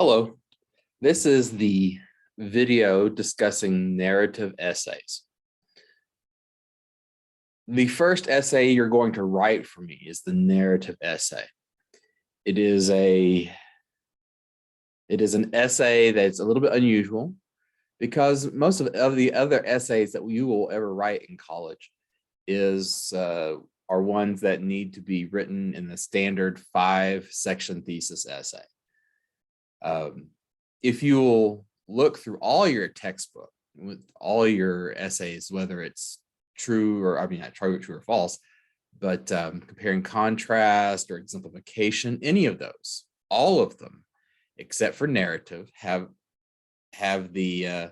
Hello, this is the video discussing narrative essays. The first essay you're going to write for me is the narrative essay. It is an essay that's a little bit unusual because most of the other essays that you will ever write in college are ones that need to be written in the standard 5-section thesis essay. If you will look through all your textbook with all your essays, whether it's true or not true or false, but comparing contrast or exemplification, any of those, all of them, except for narrative, have the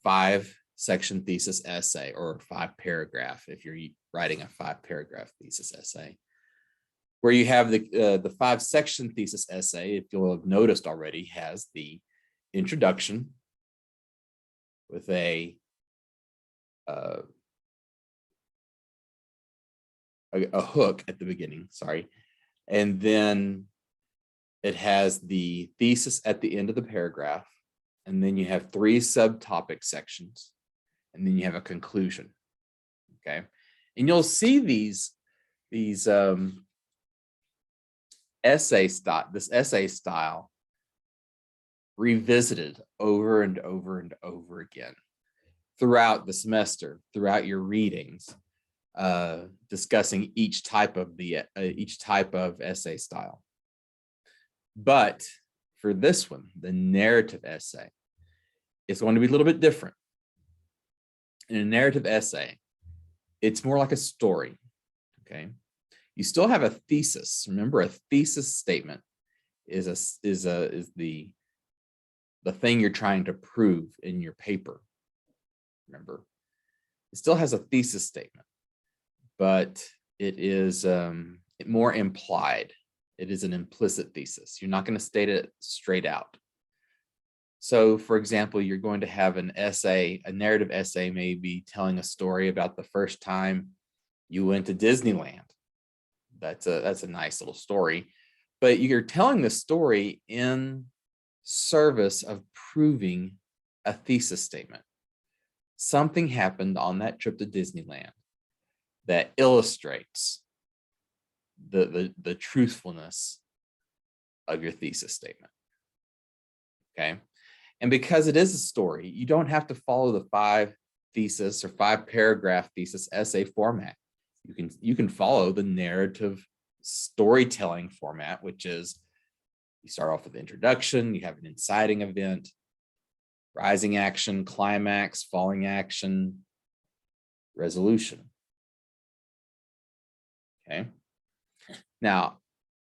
5-section thesis essay or 5-paragraph if you're writing a 5-paragraph thesis essay. Where you have the 5-section thesis essay, if you'll have noticed already, has the introduction with a hook at the beginning, sorry, and then it has the thesis at the end of the paragraph, and then you have 3 subtopic sections, and then you have a conclusion. Okay, and you'll see these essay style revisited over and over and over again throughout the semester, throughout your readings, discussing each type of essay style. But for this one, the narrative essay, it's going to be a little bit different. In a narrative essay, it's more like a story. Okay. You still have a thesis. Remember, a thesis statement is the thing you're trying to prove in your paper. Remember, it still has a thesis statement, but it is more implied. It is an implicit thesis. You're not going to state it straight out. So, for example, you're going to have an essay, a narrative essay, maybe telling a story about the first time you went to Disneyland. That's a nice little story, but you're telling the story in service of proving a thesis statement. Something happened on that trip to Disneyland that illustrates the truthfulness of your thesis statement. Okay, and because it is a story, you don't have to follow the 5-thesis or 5-paragraph thesis essay format. You can follow the narrative storytelling format, which is you start off with the introduction, you have an inciting event, rising action, climax, falling action, resolution. Okay. Now,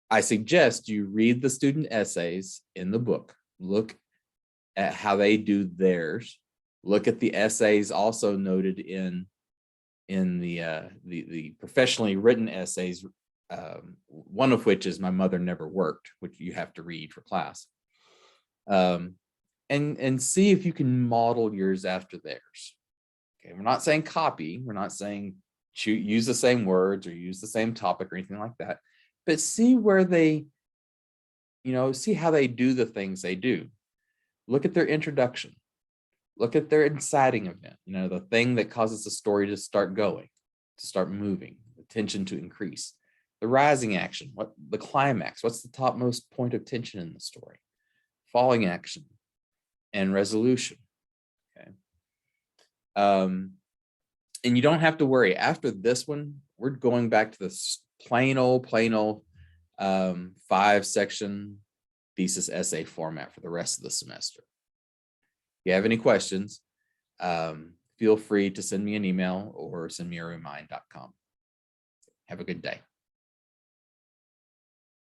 I suggest you read the student essays in the book. Look at how they do theirs. Look at the essays also noted in the professionally written essays, one of which is My Mother Never Worked, which you have to read for class, and see if you can model yours after theirs. Okay, we're not saying copy, we're not saying use the same words or use the same topic or anything like that, but see where they, see how they do the things they do. Look at their introduction. Look at their inciting event, the thing that causes the story to start going, to start moving, the tension to increase. The rising action, the climax, what's the topmost point of tension in the story? Falling action and resolution. Okay. And you don't have to worry. After this one, we're going back to this plain old 5-section thesis essay format for the rest of the semester. If you have any questions, feel free to send me an email or send me a remind.com. Have a good day.